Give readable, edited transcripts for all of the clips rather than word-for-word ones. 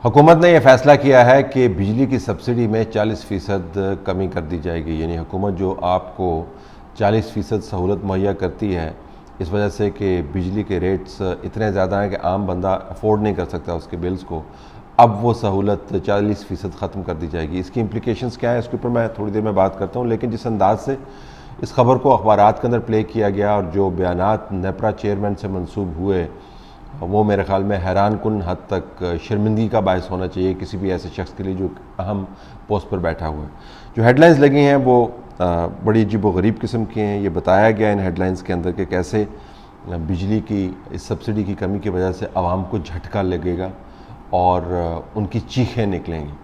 حکومت نے یہ فیصلہ کیا ہے کہ بجلی کی سبسڈی میں 40% کمی کر دی جائے گی. یعنی حکومت جو آپ کو 40% سہولت مہیا کرتی ہے اس وجہ سے کہ بجلی کے ریٹس اتنے زیادہ ہیں کہ عام بندہ افورڈ نہیں کر سکتا اس کے بلز کو، اب وہ سہولت 40% ختم کر دی جائے گی. اس کی امپلیکیشنز کیا ہیں اس کے اوپر میں تھوڑی دیر میں بات کرتا ہوں، لیکن جس انداز سے اس خبر کو اخبارات کے اندر پلے کیا گیا اور جو بیانات نیپرا چیئرمین سے منسوب ہوئے وہ میرے خیال میں حیران کن حد تک شرمندگی کا باعث ہونا چاہیے کسی بھی ایسے شخص کے لیے جو اہم پوسٹ پر بیٹھا ہوا ہے. جو ہیڈ لائنز لگی ہیں وہ بڑی عجیب و غریب قسم کی ہیں. یہ بتایا گیا ان ہیڈ لائنز کے اندر کہ کیسے بجلی کی اس سبسڈی کی کمی کی وجہ سے عوام کو جھٹکا لگے گا اور ان کی چیخیں نکلیں گی.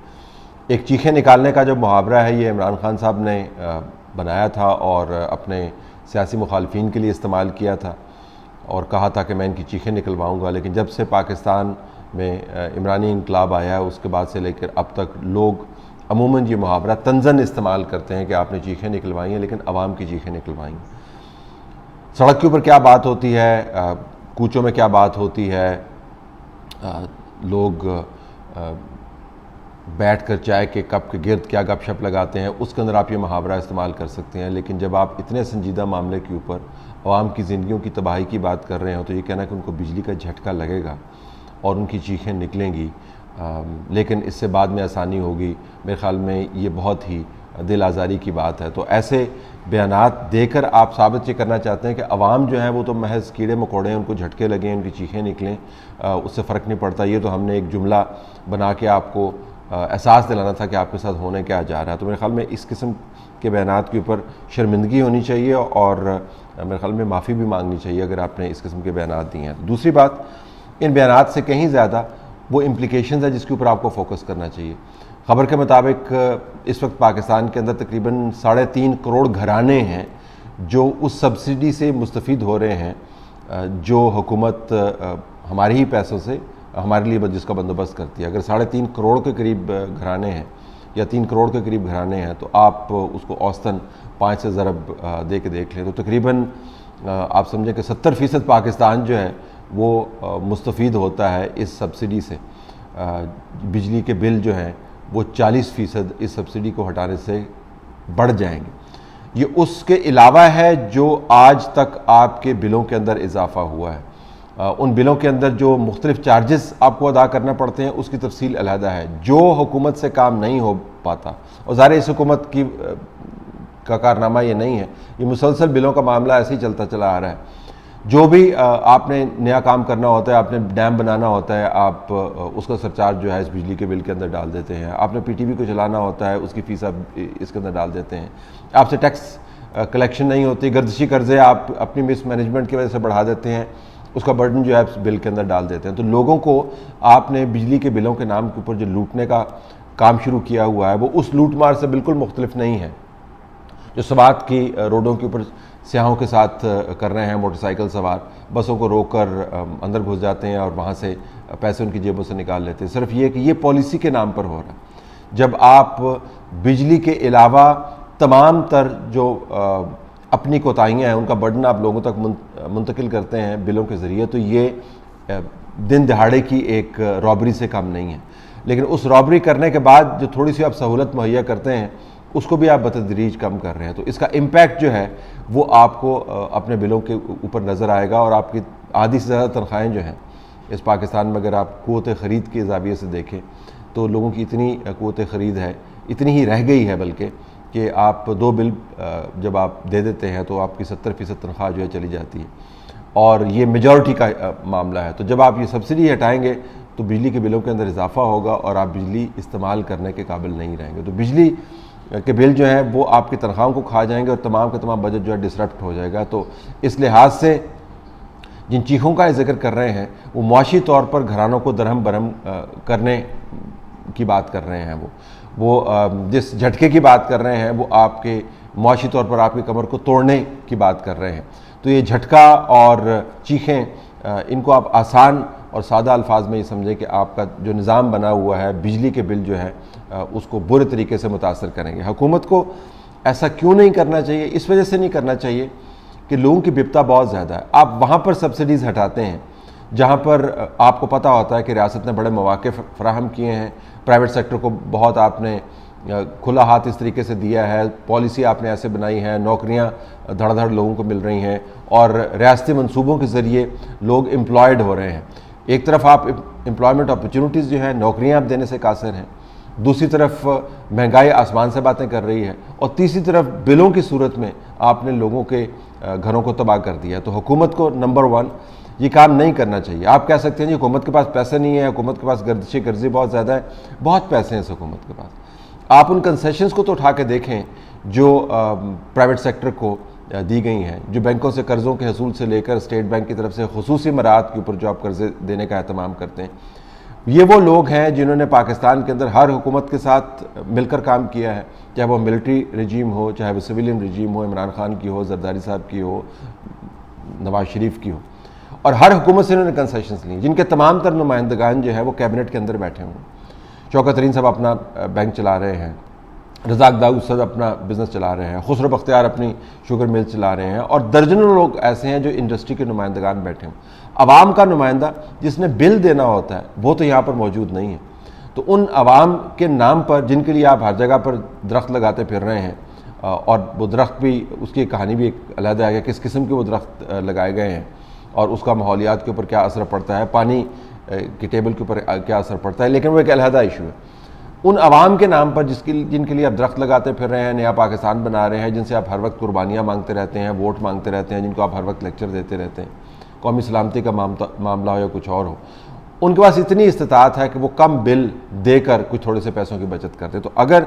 ایک چیخیں نکالنے کا جو محاورہ ہے یہ عمران خان صاحب نے بنایا تھا اور اپنے سیاسی مخالفین کے لیے استعمال کیا تھا اور کہا تھا کہ میں ان کی چیخیں نکلواؤں گا. لیکن جب سے پاکستان میں عمرانی انقلاب آیا ہے اس کے بعد سے لے کر اب تک لوگ عموماً یہ محاورہ طنزاً استعمال کرتے ہیں کہ آپ نے چیخیں نکلوائی ہیں لیکن عوام کی چیخیں نکلوائی ہیں. سڑک کے اوپر کیا بات ہوتی ہے، کوچوں میں کیا بات ہوتی ہے، لوگ بیٹھ کر چائے کے کپ کے گرد کیا گپ شپ لگاتے ہیں، اس کے اندر آپ یہ محاورہ استعمال کر سکتے ہیں. لیکن جب آپ اتنے سنجیدہ معاملے کے اوپر عوام کی زندگیوں کی تباہی کی بات کر رہے ہوں تو یہ کہنا کہ ان کو بجلی کا جھٹکا لگے گا اور ان کی چیخیں نکلیں گی لیکن اس سے بعد میں آسانی ہوگی، میرے خیال میں یہ بہت ہی دل آزاری کی بات ہے. تو ایسے بیانات دے کر آپ ثابت یہ کرنا چاہتے ہیں کہ عوام جو ہے وہ تو محض کیڑے مکوڑے ہیں، ان کو جھٹکے لگیں، ان کی چیخیں نکلیں، اس سے فرق نہیں پڑتا. یہ تو ہم نے ایک جملہ بنا کے آپ کو احساس دلانا تھا کہ آپ کے ساتھ ہونے کیا جا رہا ہے. تو میرے خیال میں اس قسم کے بیانات کے اوپر شرمندگی ہونی چاہیے اور میرے خیال میں معافی بھی مانگنی چاہیے اگر آپ نے اس قسم کے بیانات دیے ہیں. دوسری بات، ان بیانات سے کہیں زیادہ وہ امپلیکیشنز ہے جس کے اوپر آپ کو فوکس کرنا چاہیے. خبر کے مطابق اس وقت پاکستان کے اندر تقریباً 3.5 کروڑ گھرانے ہیں جو اس سبسڈی سے مستفید ہو رہے ہیں جو حکومت ہمارے ہی پیسوں سے ہمارے لیے جس کا بندوبست کرتی ہے. اگر 3.5 کروڑ کے قریب گھرانے ہیں یا 3 کروڑ کے قریب گھرانے ہیں تو آپ اس کو اوسطاً 5 سے ضرب دے کے دیکھ لیں تو تقریباً آپ سمجھیں کہ 70% پاکستان جو ہے وہ مستفید ہوتا ہے اس سبسڈی سے. بجلی کے بل جو ہیں وہ 40% اس سبسڈی کو ہٹانے سے بڑھ جائیں گے. یہ اس کے علاوہ ہے جو آج تک آپ کے بلوں کے اندر اضافہ ہوا ہے. ان بلوں کے اندر جو مختلف چارجز آپ کو ادا کرنا پڑتے ہیں اس کی تفصیل علیحدہ ہے. جو حکومت سے کام نہیں ہو پاتا اور ظاہر اس حکومت کا کارنامہ یہ نہیں ہے، یہ مسلسل بلوں کا معاملہ ایسے ہی چلتا چلا آ رہا ہے. جو بھی آپ نے نیا کام کرنا ہوتا ہے، آپ نے ڈیم بنانا ہوتا ہے، آپ اس کا سرچارج جو ہے اس بجلی کے بل کے اندر ڈال دیتے ہیں. آپ نے پی ٹی وی کو چلانا ہوتا ہے، اس کی فیس آپ اس کے اندر ڈال دیتے ہیں. آپ سے ٹیکس کلیکشن نہیں ہوتی، گردشی قرضے آپ اپنی مس مینجمنٹ کی وجہ سے بڑھا دیتے ہیں، اس کا برڈن جو ہے بل کے اندر ڈال دیتے ہیں. تو لوگوں کو آپ نے بجلی کے بلوں کے نام کے اوپر جو لوٹنے کا کام شروع کیا ہوا ہے وہ اس لوٹ مار سے بالکل مختلف نہیں ہے جو سوات کی روڈوں کے اوپر سیاحوں کے ساتھ کر رہے ہیں. موٹر سائیکل سوار بسوں کو روک کر اندر گھس جاتے ہیں اور وہاں سے پیسے ان کی جیبوں سے نکال لیتے ہیں. صرف یہ کہ یہ پالیسی کے نام پر ہو رہا ہے. جب آپ بجلی کے علاوہ تمام تر جو اپنی کوتاہیاں ہیں ان کا برڈن آپ لوگوں تک منتقل کرتے ہیں بلوں کے ذریعے تو یہ دن دہاڑے کی ایک رابری سے کم نہیں ہے. لیکن اس رابری کرنے کے بعد جو تھوڑی سی آپ سہولت مہیا کرتے ہیں اس کو بھی آپ بتدریج کم کر رہے ہیں. تو اس کا امپیکٹ جو ہے وہ آپ کو اپنے بلوں کے اوپر نظر آئے گا اور آپ کی آدھی سے زیادہ تنخواہیں جو ہیں اس پاکستان میں اگر آپ قوت خرید کے زاویے سے دیکھیں تو لوگوں کی اتنی قوت خرید ہے، اتنی ہی رہ گئی ہے بلکہ کہ آپ 2 بل جب آپ دے دیتے ہیں تو آپ کی 70% تنخواہ جو ہے چلی جاتی ہے اور یہ میجورٹی کا معاملہ ہے. تو جب آپ یہ سبسڈی ہٹائیں گے تو بجلی کے بلوں کے اندر اضافہ ہوگا اور آپ بجلی استعمال کرنے کے قابل نہیں رہیں گے. تو بجلی کے بل جو ہیں وہ آپ کی تنخواہوں کو کھا جائیں گے اور تمام کا تمام بجٹ جو ہے ڈسرپٹ ہو جائے گا. تو اس لحاظ سے جن چیخوں کا ذکر کر رہے ہیں وہ معاشی طور پر گھرانوں کو درہم برہم کرنے کی بات کر رہے ہیں. وہ جس جھٹکے کی بات کر رہے ہیں وہ آپ کے معاشی طور پر آپ کی کمر کو توڑنے کی بات کر رہے ہیں. تو یہ جھٹکا اور چیخیں ان کو آپ آسان اور سادہ الفاظ میں یہ سمجھیں کہ آپ کا جو نظام بنا ہوا ہے بجلی کے بل جو ہے اس کو برے طریقے سے متاثر کریں گے. حکومت کو ایسا کیوں نہیں کرنا چاہیے؟ اس وجہ سے نہیں کرنا چاہیے کہ لوگوں کی بپتا بہت زیادہ ہے. آپ وہاں پر سبسڈیز ہٹاتے ہیں جہاں پر آپ کو پتہ ہوتا ہے کہ ریاست نے بڑے مواقع فراہم کیے ہیں، پرائیویٹ سیکٹر کو بہت آپ نے کھلا ہاتھ اس طریقے سے دیا ہے، پالیسی آپ نے ایسے بنائی ہے، نوکریاں دھڑ دھڑ لوگوں کو مل رہی ہیں اور ریاستی منصوبوں کے ذریعے لوگ امپلائڈ ہو رہے ہیں۔ ایک طرف آپ امپلائمنٹ اپرچونٹیز جو ہیں، نوکریاں آپ دینے سے قاصر ہیں، دوسری طرف مہنگائی آسمان سے باتیں کر رہی ہے، اور تیسری طرف بلوں کی صورت میں آپ نے لوگوں کے گھروں کو تباہ کر دیا۔ تو حکومت کو نمبر 1 یہ کام نہیں کرنا چاہیے۔ آپ کہہ سکتے ہیں جی حکومت کے پاس پیسے نہیں ہے، حکومت کے پاس گردش قرضے بہت زیادہ ہے، بہت پیسے ہیں اس حکومت کے پاس۔ آپ ان کنسیشنز کو تو اٹھا کے دیکھیں جو پرائیویٹ سیکٹر کو دی گئی ہیں، جو بینکوں سے قرضوں کے حصول سے لے کر اسٹیٹ بینک کی طرف سے خصوصی مراحت کے اوپر جو آپ قرضے دینے کا اہتمام کرتے ہیں، یہ وہ لوگ ہیں جنہوں نے پاکستان کے اندر ہر حکومت کے ساتھ مل کر کام کیا ہے، چاہے وہ ملٹری رجیم ہو، چاہے وہ سویلین رجیم ہو، عمران خان کی ہو، زرداری صاحب کی ہو، نواز شریف کی ہو، اور ہر حکومت سے انہوں نے کنسیشنز لی، جن کے تمام تر نمائندگان جو ہے وہ کیبنٹ کے اندر بیٹھے ہوئے ہیں۔ شوکت ترین صاحب اپنا بینک چلا رہے ہیں، رزاق داؤد صاحب اپنا بزنس چلا رہے ہیں، خسرو بختیار اپنی شوگر مل چلا رہے ہیں، اور درجنوں لوگ ایسے ہیں جو انڈسٹری کے نمائندگان بیٹھے ہیں۔ عوام کا نمائندہ جس نے بل دینا ہوتا ہے وہ تو یہاں پر موجود نہیں ہے۔ تو ان عوام کے نام پر جن کے لیے آپ ہر جگہ پر درخت لگاتے پھر رہے ہیں، اور وہ درخت بھی اس کی کہانی بھی ایک علیحدہ ہے کہ کس قسم کے وہ درخت لگائے گئے ہیں اور اس کا ماحولیات کے اوپر کیا اثر پڑتا ہے، پانی کی ٹیبل کے اوپر کیا اثر پڑتا ہے، لیکن وہ ایک علیحدہ ایشو ہے۔ ان عوام کے نام پر جن کے لیے آپ درخت لگاتے پھر رہے ہیں، نیا پاکستان بنا رہے ہیں، جن سے آپ ہر وقت قربانیاں مانگتے رہتے ہیں، ووٹ مانگتے رہتے ہیں، جن کو آپ ہر وقت لیکچر دیتے رہتے ہیں، قومی سلامتی کا معاملہ ہو یا کچھ اور ہو، ان کے پاس اتنی استطاعت ہے کہ وہ کم بل دے کر کچھ تھوڑے سے پیسوں کی بچت کرتے۔ تو اگر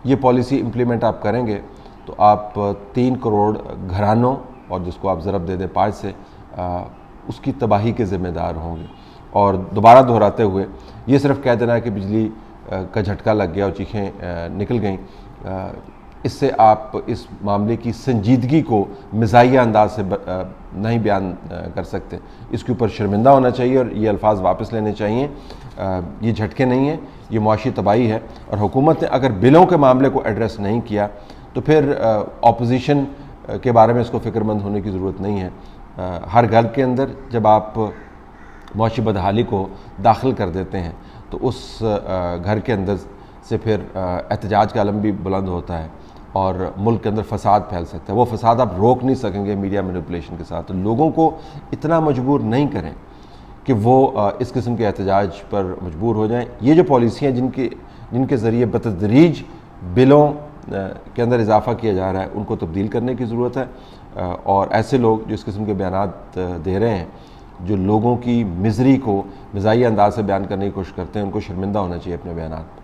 یہ پالیسی امپلیمنٹ آپ کریں گے تو آپ 3 کروڑ گھرانوں، اور جس کو آپ ضرب دے دیں 5 سے، اس کی تباہی کے ذمہ دار ہوں گے۔ اور دوبارہ دہراتے ہوئے یہ صرف کہہ دینا ہے کہ بجلی کا جھٹکا لگ گیا اور چیخیں نکل گئیں، اس سے آپ اس معاملے کی سنجیدگی کو مزاحیہ انداز سے نہیں بیان کر سکتے۔ اس کے اوپر شرمندہ ہونا چاہیے اور یہ الفاظ واپس لینے چاہیے۔ یہ جھٹکے نہیں ہیں، یہ معاشی تباہی ہے، اور حکومت نے اگر بلوں کے معاملے کو ایڈریس نہیں کیا تو پھر اپوزیشن کے بارے میں اس کو فکر مند ہونے کی ضرورت نہیں ہے۔ ہر گھر کے اندر جب آپ معاشی بدحالی کو داخل کر دیتے ہیں تو اس گھر کے اندر سے پھر احتجاج کا علم بھی بلند ہوتا ہے اور ملک کے اندر فساد پھیل سکتا ہے۔ وہ فساد آپ روک نہیں سکیں گے میڈیا مینیپولیشن کے ساتھ۔ لوگوں کو اتنا مجبور نہیں کریں کہ وہ اس قسم کے احتجاج پر مجبور ہو جائیں۔ یہ جو پالیسیاں جن کے ذریعے بتدریج بلوں کے اندر اضافہ کیا جا رہا ہے، ان کو تبدیل کرنے کی ضرورت ہے، اور ایسے لوگ جو اس قسم کے بیانات دے رہے ہیں، جو لوگوں کی مزری کو مزاحیہ انداز سے بیان کرنے کی کوشش کرتے ہیں، ان کو شرمندہ ہونا چاہیے اپنے بیانات پر۔